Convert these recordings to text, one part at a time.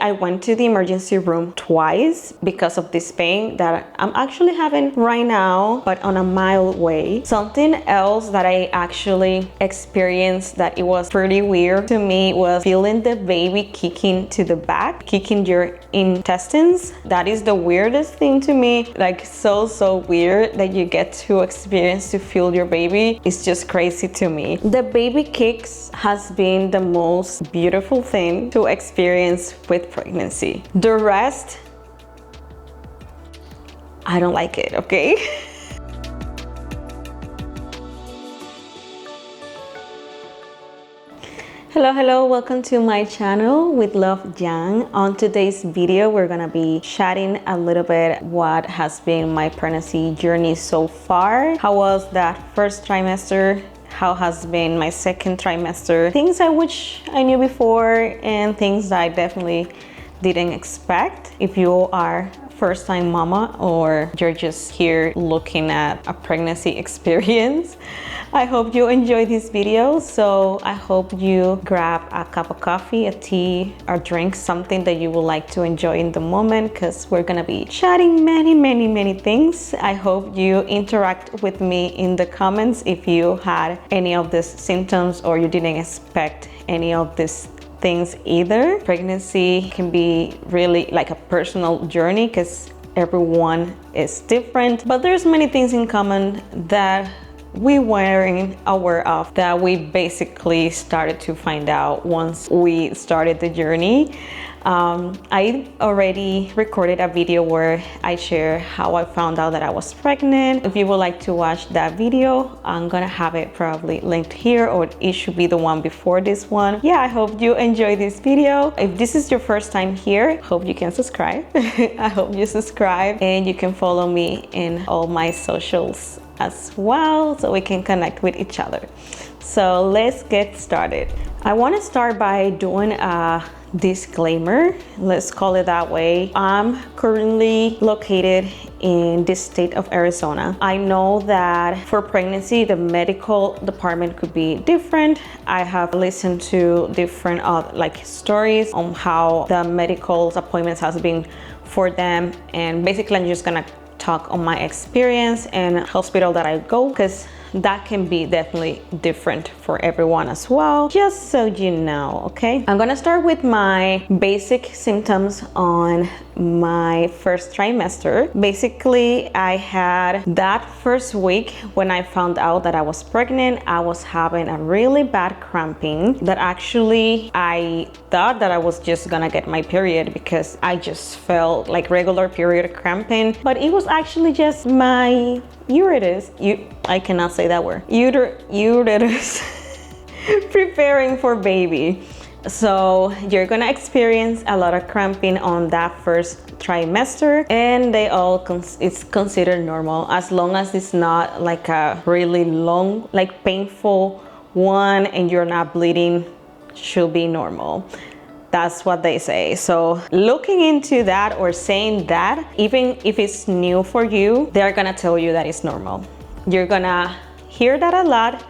I went to the emergency room twice because of this pain that I'm actually having right now, but on a mild way. Something else that I actually experienced that it was pretty weird to me was feeling the baby kicking to the back, kicking your intestines. That is the weirdest thing to me. Like so weird that you get to experience to feel your baby. It's just crazy to me. The baby kicks has been the most beautiful thing to experience with pregnancy. The rest, I don't like it, okay? Hello, welcome to my channel with Love Yang. On today's video, we're gonna be chatting a little bit what has been my pregnancy journey so far. How was that first trimester? How has been my second trimester? Things I wish I knew before and things that I definitely didn't expect. If you are first-time mama or you're just here looking at a pregnancy experience, I hope you enjoy this video. So I hope you grab a cup of coffee, a tea, or drink, something that you would like to enjoy in the moment, because we're gonna be chatting many things. I hope you interact with me in the comments if you had any of these symptoms or you didn't expect any of these things either. Pregnancy can be really like a personal journey because everyone is different, but there's many things in common that we weren't aware of that we basically started to find out once we started the journey. I already recorded a video where I share how I found out that I was pregnant. If you would like to watch that video, I'm gonna have it probably linked here, or it should be the one before this one. Yeah, I hope you enjoy this video. If this is your first time here, hope you can subscribe. I hope you subscribe, and you can follow me in all my socials as well so we can connect with each other. So let's get started. I want to start by doing a disclaimer, let's call it that way. I'm currently located in the state of Arizona. I know that for pregnancy, the medical department could be different. I have listened to different stories on how the medical appointments has been for them, and basically I'm just gonna talk on my experience and hospital that I go, because that can be definitely different for everyone as well, just so you know. Okay, I'm gonna start with my basic symptoms on my first trimester. Basically, I had that first week when I found out that I was pregnant, I was having a really bad cramping that actually I thought that I was just gonna get my period because I just felt like regular period cramping, but it was actually just my uterus. I cannot say that word. Uterus preparing for baby. So you're gonna experience a lot of cramping on that first trimester, and it's considered normal as long as it's not like a really long, like painful one, and you're not bleeding. Should be normal. That's what they say. So looking into that or saying that, even if it's new for you, they're gonna tell you that it's normal. You're gonna hear that a lot.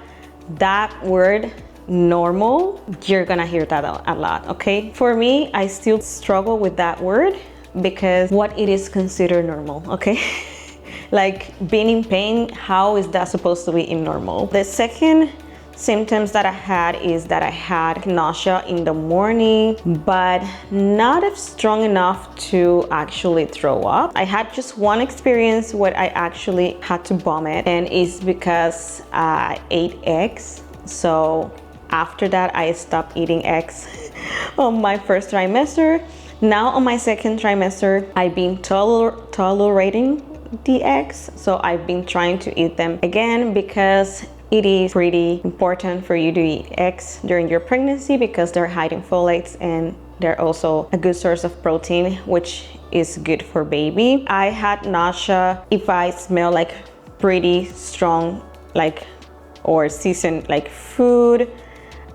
That word, normal, you're gonna hear that a lot, okay? For me, I still struggle with that word because what it is considered normal, okay? Like being in pain, how is that supposed to be in normal? The second symptoms that I had is that I had nausea in the morning, but not strong enough to actually throw up. I had just one experience where I actually had to vomit, and it's because I ate eggs. So after that, I stopped eating eggs on my first trimester. Now on my second trimester, I've been tolerating the eggs. So I've been trying to eat them again because it is pretty important for you to eat eggs during your pregnancy because they're high in folates and they're also a good source of protein, which is good for baby. I had nausea if I smell like pretty strong, or seasoned food.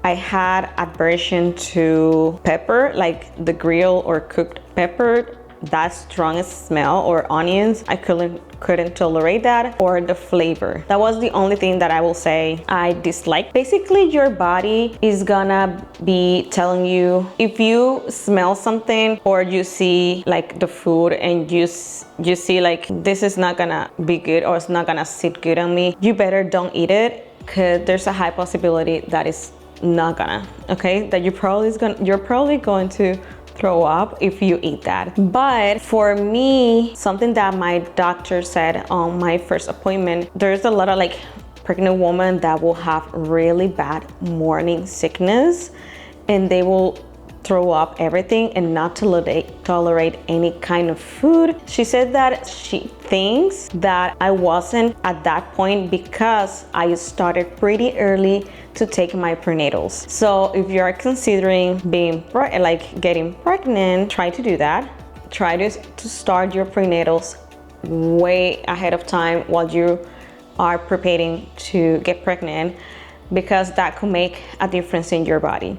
I had aversion to pepper, like the grill or cooked pepper. that strong smell, or onions. I couldn't tolerate that, or the flavor. That was the only thing that I will say I dislike. Basically, your body is gonna be telling you, if you smell something or you see like the food and you see like this is not gonna be good or it's not gonna sit good on me, you better don't eat it, because there's a high possibility that it's not gonna, okay, that you're probably going to throw up if you eat that. But for me, something that my doctor said on my first appointment, there's a lot of like pregnant women that will have really bad morning sickness, and they will throw up everything and not tolerate any kind of food. She said that she thinks that I wasn't at that point because I started pretty early to take my prenatals. So if you're considering getting pregnant, try to do that. Try to start your prenatals way ahead of time while you are preparing to get pregnant, because that could make a difference in your body.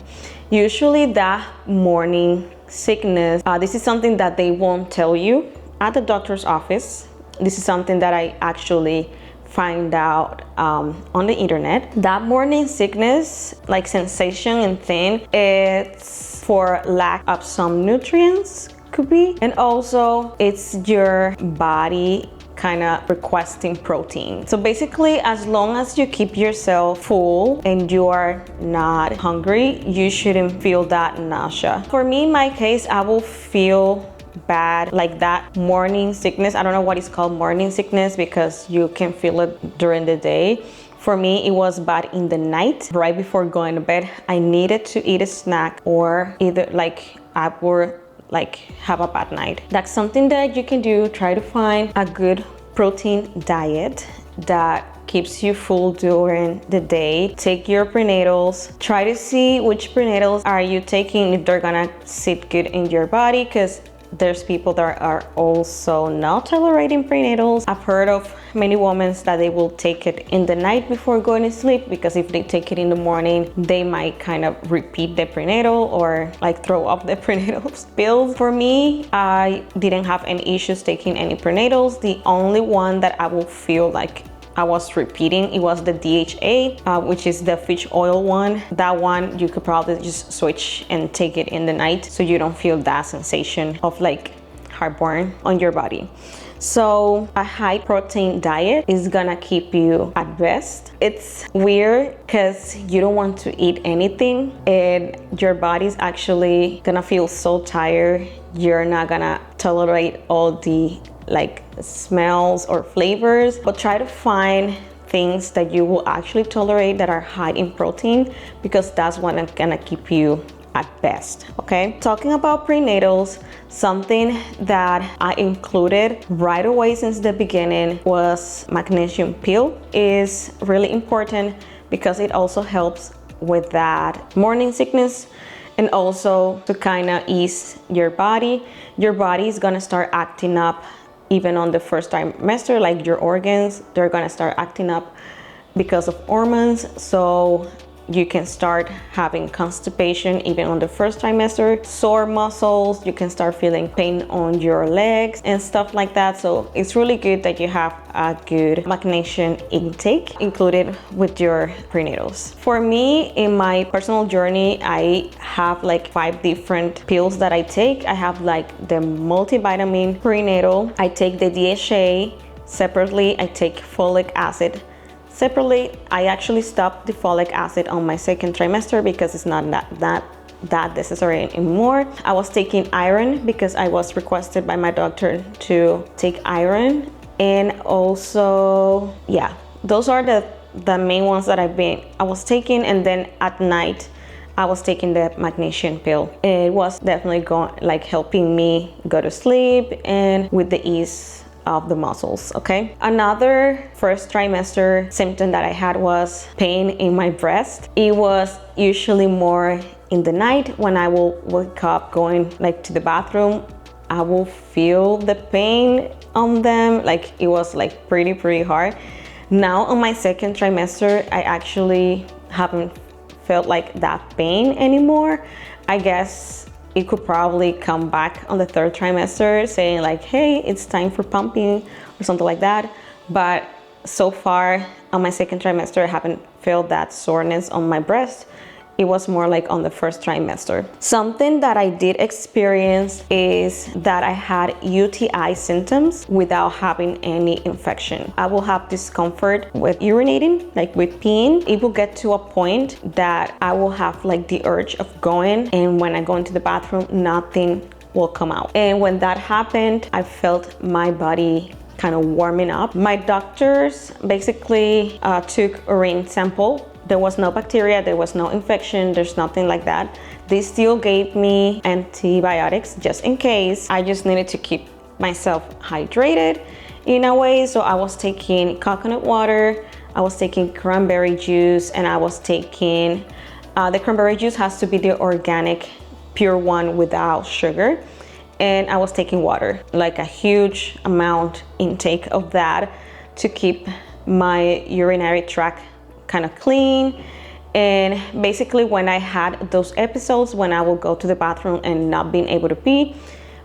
Usually that morning sickness, this is something that they won't tell you at the doctor's office. This is something that I actually find out on the internet. That morning sickness, like sensation and thing, it's for lack of some nutrients, could be, and also it's your body kind of requesting protein. So basically, as long as you keep yourself full and you are not hungry, you shouldn't feel that nausea. For me, in my case, I will feel bad, like that morning sickness. I don't know what it's called, morning sickness, because you can feel it during the day. For me, it was bad in the night, right before going to bed. I needed to eat a snack, or either like I would like have a bad night. That's something that you can do. Try to find a good protein diet that keeps you full during the day. Take your prenatals. Try to see which prenatals are you taking, if they're gonna sit good in your body, because there's people that are also not tolerating prenatals. I've heard of many women that they will take it in the night before going to sleep, because if they take it in the morning, they might kind of repeat the prenatal or like throw up the prenatal pills. For me, I didn't have any issues taking any prenatals. The only one that I will feel like I was repeating, it was the DHA, which is the fish oil one. That one you could probably just switch and take it in the night, so you don't feel that sensation of like heartburn on your body. So a high protein diet is gonna keep you at best. It's weird because you don't want to eat anything and your body's actually gonna feel so tired. You're not gonna tolerate all the like smells or flavors, but try to find things that you will actually tolerate that are high in protein, because that's what's gonna keep you at best. Okay, talking about prenatals, something that I included right away since the beginning was magnesium pill. Is really important because it also helps with that morning sickness, and also to kind of ease your body. Your body is gonna start acting up even on the first trimester, like your organs, they're gonna start acting up because of hormones. So you can start having constipation even on the first trimester, sore muscles, you can start feeling pain on your legs and stuff like that. So it's really good that you have a good magnesium intake included with your prenatals. For me, in my personal journey, I have like 5 different pills that I take. I have like the multivitamin prenatal, I take the DHA separately, I take folic acid separately. I actually stopped the folic acid on my second trimester because it's not that necessary anymore. I was taking iron because I was requested by my doctor to take iron, and also those are the main ones that I was taking. And then at night I was taking the magnesium pill. It was definitely helping me go to sleep and with the ease of the muscles. Okay, another first trimester symptom that I had was pain in my breast. It was usually more in the night when I will wake up going to the bathroom. I will feel the pain on them, it was pretty hard. Now on my second trimester, I actually haven't felt that pain anymore. I guess it could probably come back on the third trimester saying like, hey, it's time for pumping or something like that. But so far on my second trimester, I haven't felt that soreness on my breast. It was more like on the first trimester. Something that I did experience is that I had UTI symptoms without having any infection. I will have discomfort with urinating, like with peeing. It will get to a point that I will have like the urge of going, and when I go into the bathroom, nothing will come out. And when that happened, I felt my body kind of warming up. My doctors basically took urine sample. There was no bacteria, there was no infection, there's nothing like that. They still gave me antibiotics just in case. I just needed to keep myself hydrated in a way. So I was taking coconut water, I was taking cranberry juice, and I was taking, the cranberry juice has to be the organic, pure one without sugar. And I was taking water, like a huge amount intake of that to keep my urinary tract kind of clean. And basically when I had those episodes when I will go to the bathroom and not being able to pee,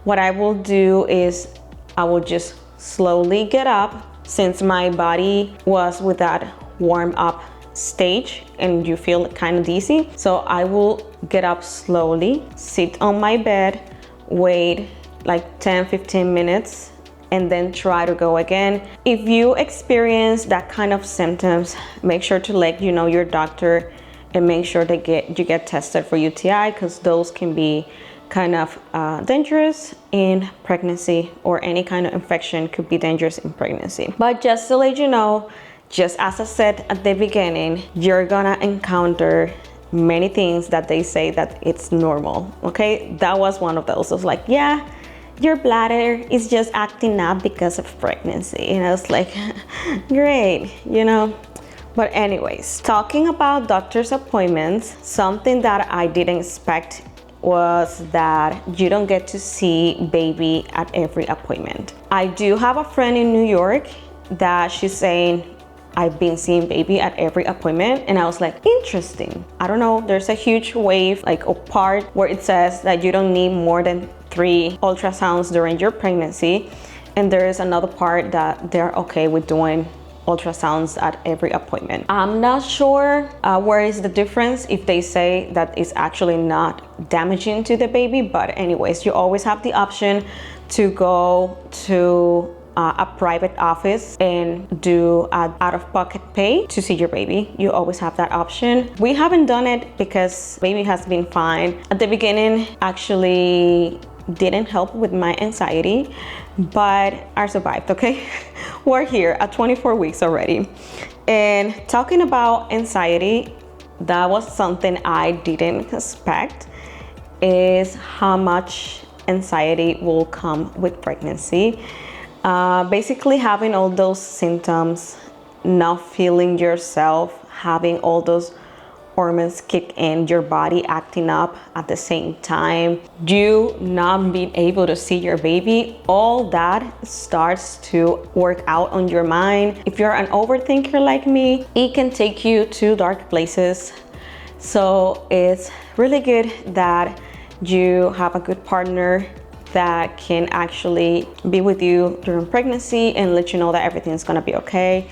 what I will do is I will just slowly get up, since my body was with that warm up stage and you feel kind of dizzy. So I will get up slowly, sit on my bed, wait like 10-15 minutes, and then try to go again. If you experience that kind of symptoms, make sure to let your doctor and make sure you get tested for UTI, because those can be kind of dangerous in pregnancy, or any kind of infection could be dangerous in pregnancy. But just to let you know, just as I said at the beginning, you're gonna encounter many things that they say that it's normal, okay? That was one of those. I was like, yeah, your bladder is just acting up because of pregnancy. And I was like, great, But anyways, talking about doctor's appointments, something that I didn't expect was that you don't get to see baby at every appointment. I do have a friend in New York that she's saying, I've been seeing baby at every appointment. And I was like, interesting. I don't know, there's a huge wave, like a part where it says that you don't need more than 3 ultrasounds during your pregnancy. And there is another part that they're okay with doing ultrasounds at every appointment. I'm not sure where is the difference if they say that it's actually not damaging to the baby. But anyways, you always have the option to go to a private office and do an out-of-pocket pay to see your baby. You always have that option. We haven't done it because baby has been fine. At the beginning, actually didn't help with my anxiety, but I survived, okay? We're here at 24 weeks already. And talking about anxiety, that was something I didn't expect, is how much anxiety will come with pregnancy. Basically having all those symptoms, not feeling yourself, having all those hormones kick in, your body acting up at the same time, you not being able to see your baby, all that starts to work out on your mind. If you're an overthinker like me, it can take you to dark places. So it's really good that you have a good partner that can actually be with you during pregnancy and let you know that everything's gonna be okay.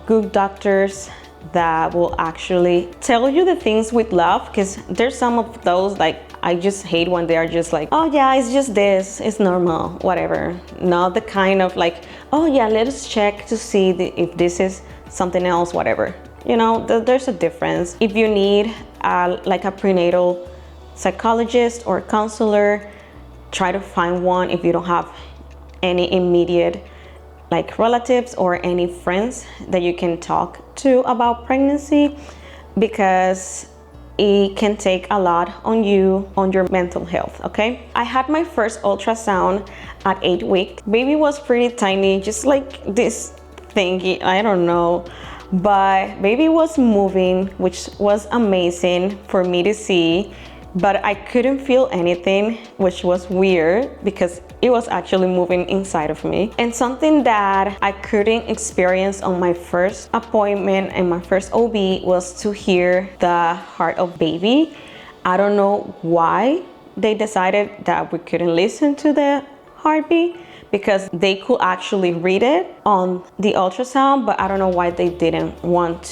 Good doctors that will actually tell you the things with love, because there's some of those, like, I just hate when they are just like, oh yeah, it's just this, it's normal, whatever. Not the kind of like, oh yeah, let us check to see if this is something else, whatever. There's a difference. If you need like a prenatal psychologist or counselor, try to find one if you don't have any immediate like relatives or any friends that you can talk to about pregnancy, because it can take a lot on you, on your mental health, okay? I had my first ultrasound at 8 weeks. Baby was pretty tiny, just like this thingy, I don't know. But baby was moving, which was amazing for me to see. But I couldn't feel anything, which was weird because it was actually moving inside of me. And something that I couldn't experience on my first appointment and my first OB was to hear the heart of baby. I don't know why, they decided that we couldn't listen to the heartbeat because they could actually read it on the ultrasound, but I don't know why they didn't want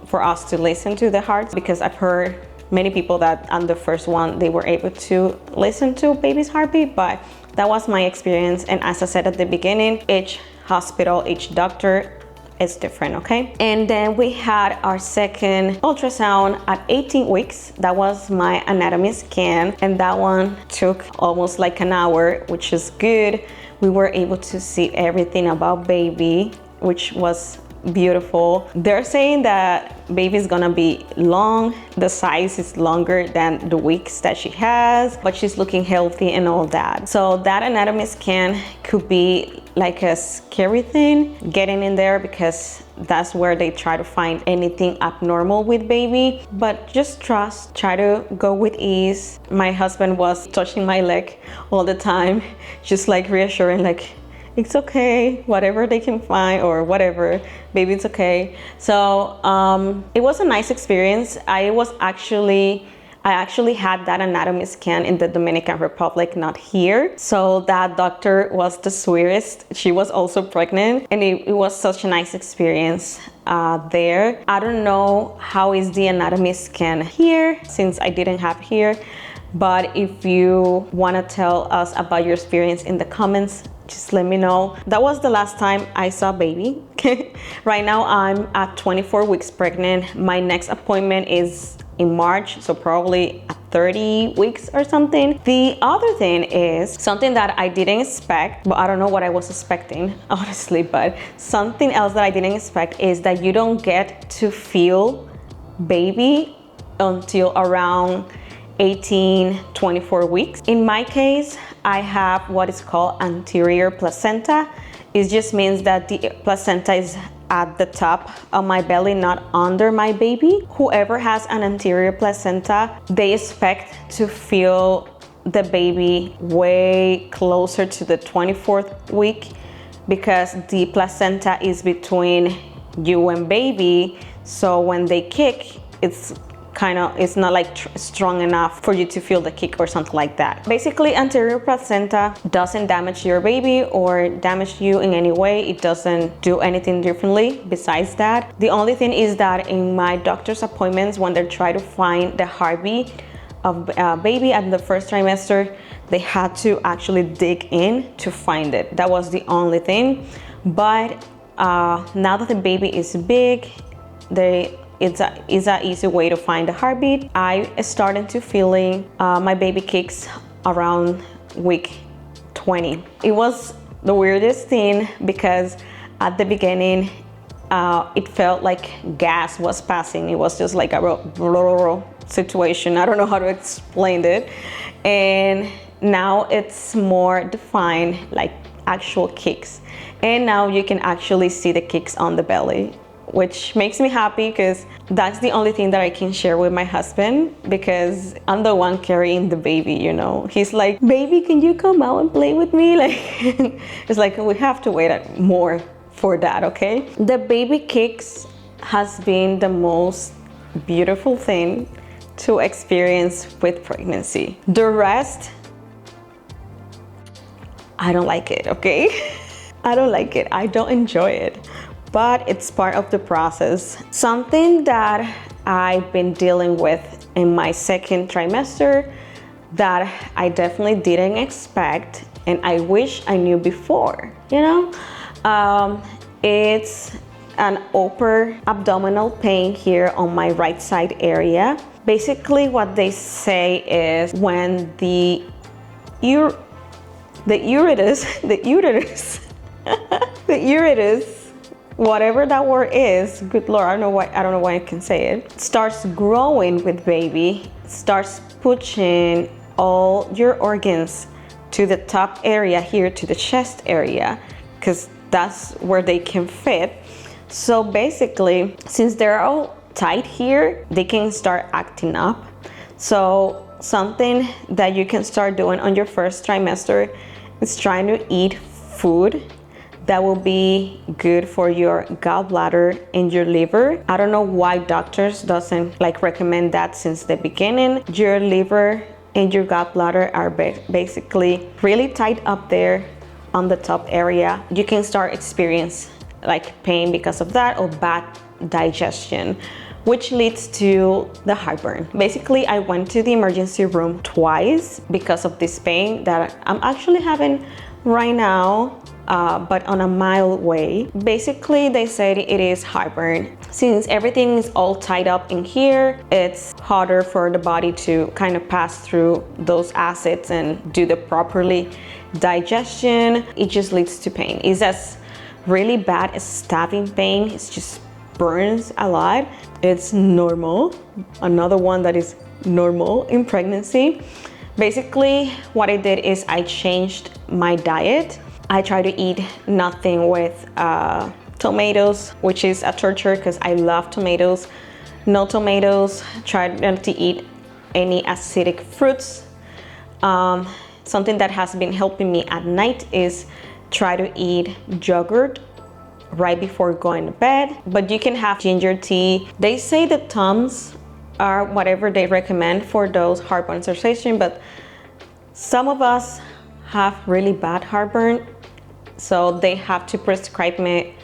for us to listen to the heart, because I've heard many people that on the first one they were able to listen to baby's heartbeat, but that was my experience. And as I said at the beginning, each hospital, each doctor is different, okay? And then we had our second ultrasound at 18 weeks. That was my anatomy scan, and that one took almost like an hour, which is good. We were able to see everything about baby, which was beautiful. They're saying that baby's gonna be long, the size is longer than the weeks that she has, but she's looking healthy and all that. So that anatomy scan could be like a scary thing getting in there, because that's where they try to find anything abnormal with baby. But just trust, try to go with ease. My husband was touching my leg all the time, just like reassuring, like, it's okay, whatever they can find or whatever, baby, it's okay. So it was a nice experience. I actually had that anatomy scan in the Dominican Republic, not here. So that doctor was the sweetest. She was also pregnant, and it was such a nice experience there. I don't know how is the anatomy scan here, since I didn't have here, but if you want to tell us about your experience in the comments, just let me know. That was the last time I saw baby. Right now I'm at 24 weeks pregnant. My next appointment is in March, so probably at 30 weeks or something. The other thing is something that I didn't expect, but I don't know what I was expecting, honestly, but something else that I didn't expect is that you don't get to feel baby until around 18-24 weeks. In my case, I have what is called anterior placenta. It just means that the placenta is at the top of my belly, not under my baby. Whoever has an anterior placenta, they expect to feel the baby way closer to the 24th week, because the placenta is between you and baby. So when they kick, it's not like strong enough for you to feel the kick or something like that. Basically, anterior placenta doesn't damage your baby or damage you in any way. It doesn't do anything differently besides that. The only thing is that in my doctor's appointments, when they try to find the heartbeat of baby at the first trimester, they had to actually dig in to find it. That was the only thing. But now that the baby is big, it's an easy way to find the heartbeat. I started to feeling my baby kicks around week 20. It was the weirdest thing, because at the beginning it felt like gas was passing. It was just like a situation. I don't know how to explain it. And now it's more defined, like actual kicks. And now you can actually see the kicks on the belly, which makes me happy, because that's the only thing that I can share with my husband, because I'm the one carrying the baby, you know. He's like, baby, can you come out and play with me? Like, it's like, we have to wait more for that, okay? The baby kicks has been the most beautiful thing to experience with pregnancy. The rest, I don't like it, okay? I don't like it. I don't enjoy it. But it's part of the process. Something that I've been dealing with in my second trimester that I definitely didn't expect, and I wish I knew before, you know? It's an upper abdominal pain here on my right side area. Basically what they say is when the uterus, whatever that word is, good Lord, I don't know why I can say it, starts growing with baby, starts pushing all your organs to the top area here, to the chest area, because that's where they can fit. So basically, since they're all tight here, they can start acting up. So something that you can start doing on your first trimester is trying to eat food that will be good for your gallbladder and your liver. I don't know why doctors doesn't like recommend that since the beginning. Your liver and your gallbladder are basically really tight up there on the top area, you can start experience like pain because of that, or bad digestion, which leads to the heartburn. Basically, I went to the emergency room twice because of this pain that I'm actually having right now, but on a mild way. Basically, they said it is heartburn. Since everything is all tied up in here, it's harder for the body to kind of pass through those acids and do the properly digestion. It just leads to pain. It's as really bad as stabbing pain. It's just burns a lot. It's normal. Another one that is normal in pregnancy. Basically, what I did is I changed my diet. I try to eat nothing with tomatoes, which is a torture because I love tomatoes. No tomatoes. Try not to eat any acidic fruits. Something that has been helping me at night is try to eat yogurt right before going to bed, but you can have ginger tea. They say the Tums are whatever they recommend for those heartburn sensation, but some of us have really bad heartburn, so they have to prescribe me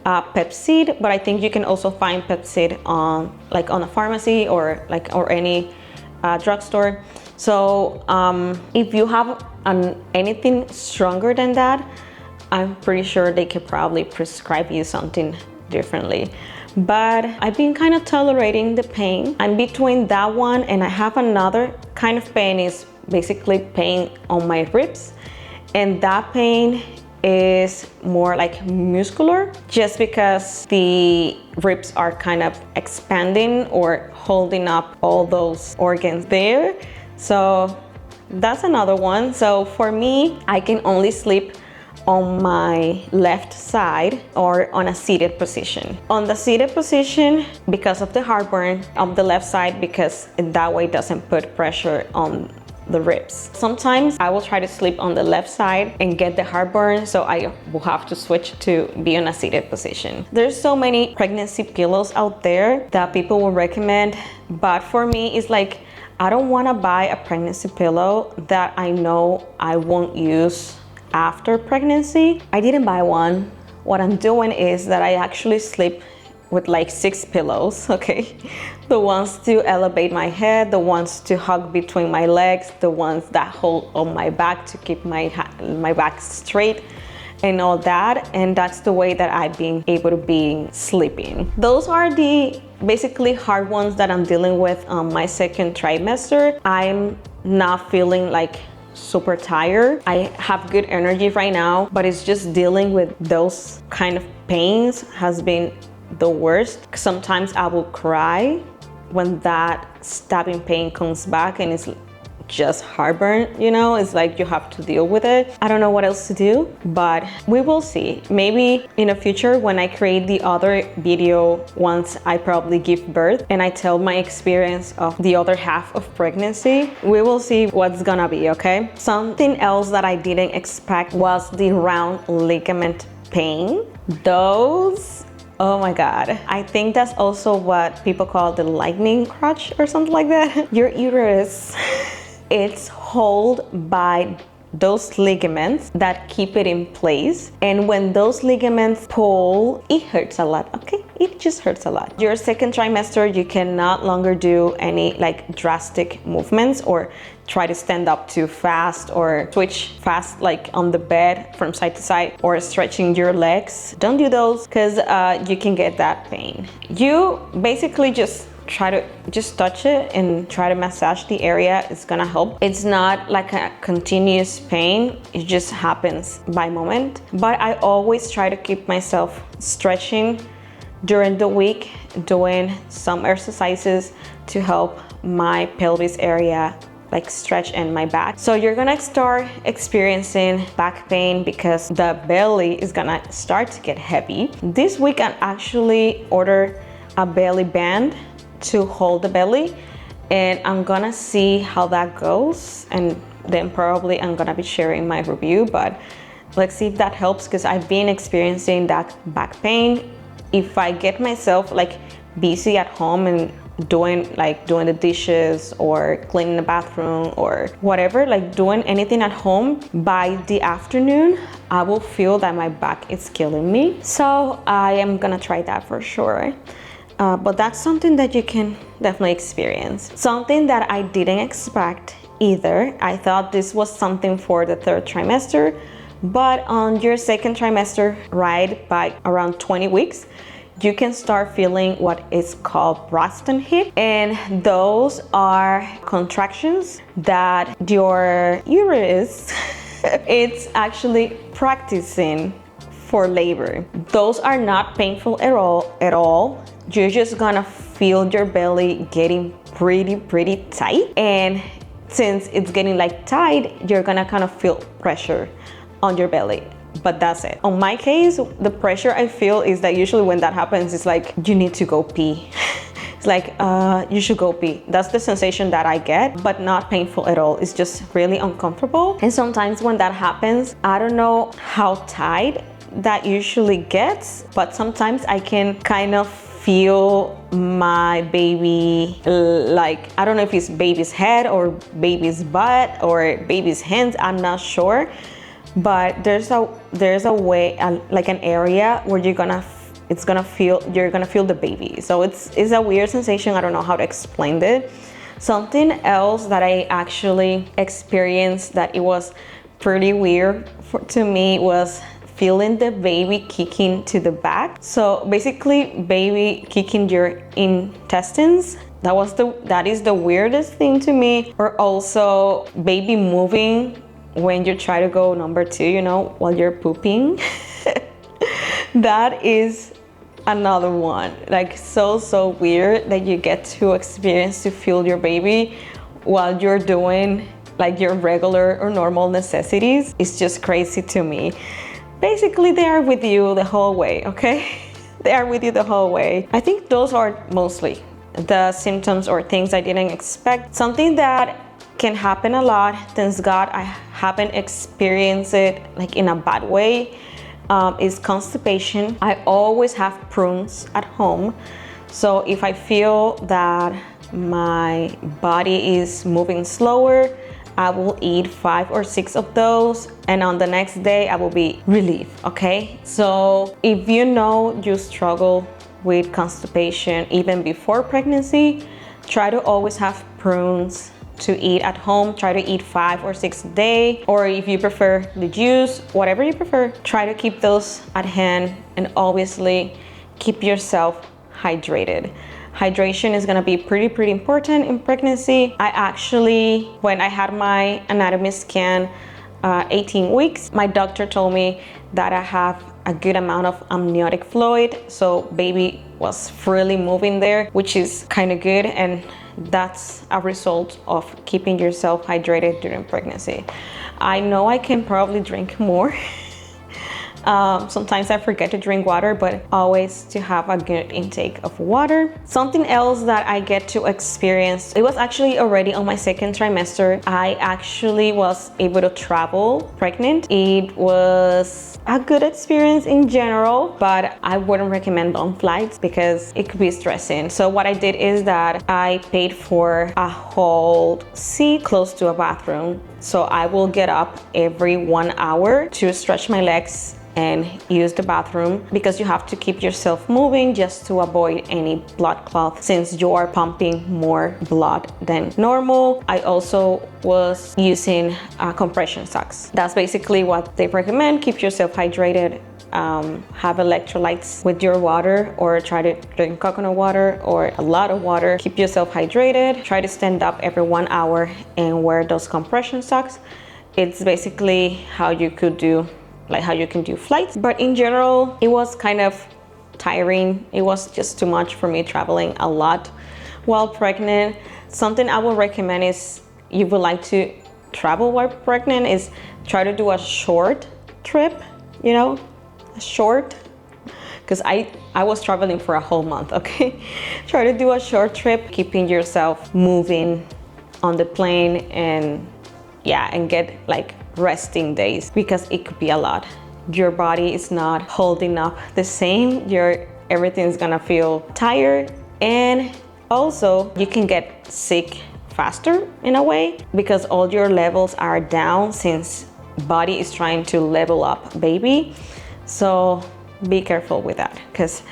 Pepcid, but I think you can also find Pepcid on a pharmacy or any drugstore. So if you have anything stronger than that, I'm pretty sure they could probably prescribe you something differently. But I've been kind of tolerating the pain. I'm between that one, and I have another kind of pain, is basically pain on my ribs, and that pain is more like muscular, just because the ribs are kind of expanding or holding up all those organs there. So that's another one. So for me, I can only sleep on my left side or on a seated position. On the seated position, because of the heartburn, on the left side, because that way it doesn't put pressure on the ribs. Sometimes I will try to sleep on the left side and get the heartburn, so I will have to switch to be on a seated position. There's so many pregnancy pillows out there that people will recommend, but for me, it's like, I don't want to buy a pregnancy pillow that I know I won't use after pregnancy. I didn't buy one. What I'm doing is that I actually sleep with like 6 pillows, okay? The ones to elevate my head, the ones to hug between my legs, the ones that hold on my back to keep my back straight and all that. And that's the way that I've been able to be sleeping. Those are the basically hard ones that I'm dealing with on my second trimester. I'm not feeling like super tired. I have good energy right now, but it's just dealing with those kind of pains has been the worst. Sometimes I will cry when that stabbing pain comes back, and it's just heartburn, you know? It's like you have to deal with it. I don't know what else to do, but we will see. Maybe in the future, when I create the other video once I probably give birth and I tell my experience of the other half of pregnancy, we will see what's gonna be, okay? Something else that I didn't expect was the round ligament pain. Those, oh my God. I think that's also what people call the lightning crutch or something like that. Your uterus, it's held by those ligaments that keep it in place. And when those ligaments pull, it hurts a lot, okay? It just hurts a lot. Your second trimester, you can not longer do any like drastic movements or try to stand up too fast or switch fast like on the bed from side to side or stretching your legs. Don't do those because you can get that pain. You basically just try to just touch it and try to massage the area. It's gonna help. It's not like a continuous pain. It just happens by moment. But I always try to keep myself stretching during the week, doing some exercises to help my pelvis area like stretch and my back. So you're gonna start experiencing back pain because the belly is gonna start to get heavy. This week I actually ordered a belly band to hold the belly, and I'm gonna see how that goes, and then probably I'm gonna be sharing my review, but let's see if that helps because I've been experiencing that back pain. If I get myself like busy at home and doing the dishes or cleaning the bathroom or whatever, like doing anything at home, by the afternoon I will feel that my back is killing me. So I am gonna try that for sure. But that's something that you can definitely experience. Something that I didn't expect either. I thought this was something for the 3rd trimester, but on your 2nd trimester, right by around 20 weeks, you can start feeling what is called Braxton Hip, and those are contractions that your uterus it's actually practicing for labor. Those are not painful at all. You're just gonna feel your belly getting pretty tight, and since it's getting like tight, you're gonna kind of feel pressure on your belly. But that's it. On my case, the pressure I feel is that usually when that happens, it's like you need to go pee. It's like you should go pee. That's the sensation that I get, but not painful at all. It's just really uncomfortable. And sometimes when that happens, I don't know how tight that usually gets, but sometimes I can kind of feel my baby, like I don't know if it's baby's head or baby's butt or baby's hands, I'm not sure. But there's a way, like an area where you're gonna feel the baby. So it's a weird sensation. I don't know how to explain it. Something else that I actually experienced that it was pretty weird to me was feeling the baby kicking to the back. So basically, baby kicking your intestines. That is the weirdest thing to me. Or also baby moving when you try to go number 2, you know, while you're pooping. That is another one, like so weird that you get to experience to feel your baby while you're doing like your regular or normal necessities. It's just crazy to me. Basically, they are with you the whole way, okay? They are with you the whole way. I think those are mostly the symptoms or things I didn't expect. Something that can happen a lot, thanks God I haven't experienced it like in a bad way, is constipation. I always have prunes at home, so if I feel that my body is moving slower, I will eat 5 or 6 of those, and on the next day I will be relieved. Okay, so if you know you struggle with constipation even before pregnancy, try to always have prunes to eat at home. Try to eat 5 or 6 a day, or if you prefer the juice, whatever you prefer, try to keep those at hand, and obviously keep yourself hydrated. Hydration is gonna be pretty important in pregnancy. I actually, when I had my anatomy scan 18 weeks, my doctor told me that I have a good amount of amniotic fluid, so baby was freely moving there, which is kind of good, and that's a result of keeping yourself hydrated during pregnancy. I know I can probably drink more. Sometimes I forget to drink water, but always to have a good intake of water. Something else that I get to experience, it was actually already on my 2nd trimester. I actually was able to travel pregnant. It was a good experience in general, but I wouldn't recommend long flights because it could be stressing. So what I did is that I paid for a whole seat close to a bathroom. So I will get up every 1 hour to stretch my legs and use the bathroom, because you have to keep yourself moving just to avoid any blood clot since you are pumping more blood than normal. I also was using compression socks. That's basically what they recommend. Keep yourself hydrated. Have electrolytes with your water, or try to drink coconut water or a lot of water. Keep yourself hydrated. Try to stand up every 1 hour and wear those compression socks. It's basically how you can do flights, but in general it was kind of tiring. It was just too much for me traveling a lot while pregnant. Something I will recommend is, you would like to travel while pregnant, is try to do a short trip, you know, a short, because I was traveling for a whole month, okay? Try to do a short trip, keeping yourself moving on the plane, and yeah, and get like resting days, because it could be a lot. Your body is not holding up the same. Everything's gonna feel tired, and Also, you can get sick faster in a way because all your levels are down since body is trying to level up baby. So be careful with that, because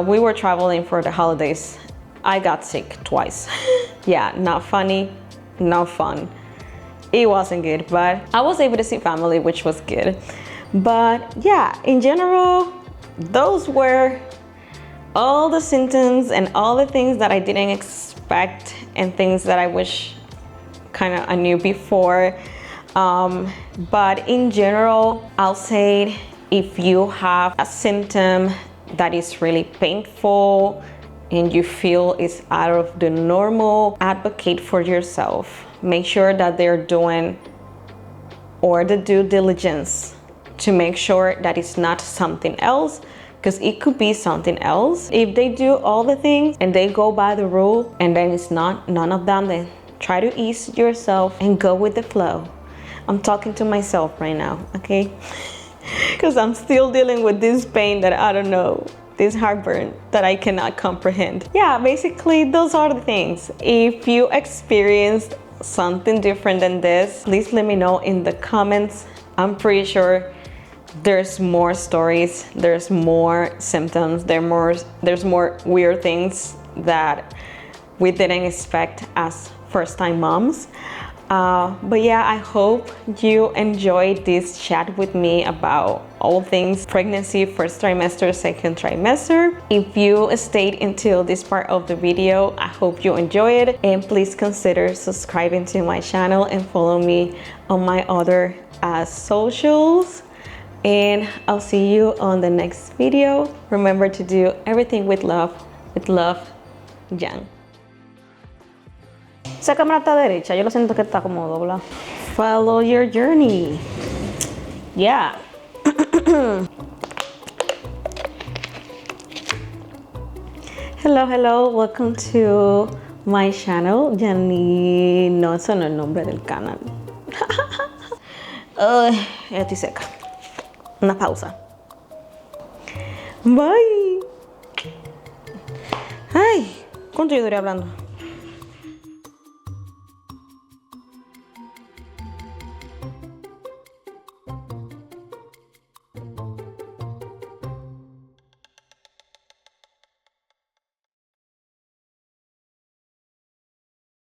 we were traveling for the holidays. I got sick twice. Yeah, not funny, not fun. It wasn't good, but I was able to see family, which was good. But yeah, in general, those were all the symptoms and all the things that I didn't expect and things that I wish I knew before. But in general, I'll say if you have a symptom that is really painful and you feel it's out of the normal, advocate for yourself. Make sure that they're doing or the due diligence to make sure that it's not something else, because it could be something else. If they do all the things and they go by the rule and then it's not none of them, then try to ease yourself and go with the flow. I'm talking to myself right now, okay? Because I'm still dealing with this pain that I don't know, this heartburn that I cannot comprehend. Yeah, basically those are the things. If you experienced something different than this, please let me know in the comments. I'm pretty sure there's more stories, there's more symptoms, there's more weird things that we didn't expect as first-time moms. But yeah, I hope you enjoyed this chat with me about all things pregnancy, first trimester, second trimester. If you stayed until this part of the video, I hope you enjoy it, and please consider subscribing to my channel and follow me on my other socials. And I'll see you on the next video. Remember to do everything with love, Jan. Esa cámara está derecha, yo lo siento que está como doblada. Follow your journey. Yeah. Hello, welcome to my channel. Ya ni no sé el nombre del canal. Ya estoy seca. Una pausa. Bye. Ay, ¿cuánto yo duré hablando?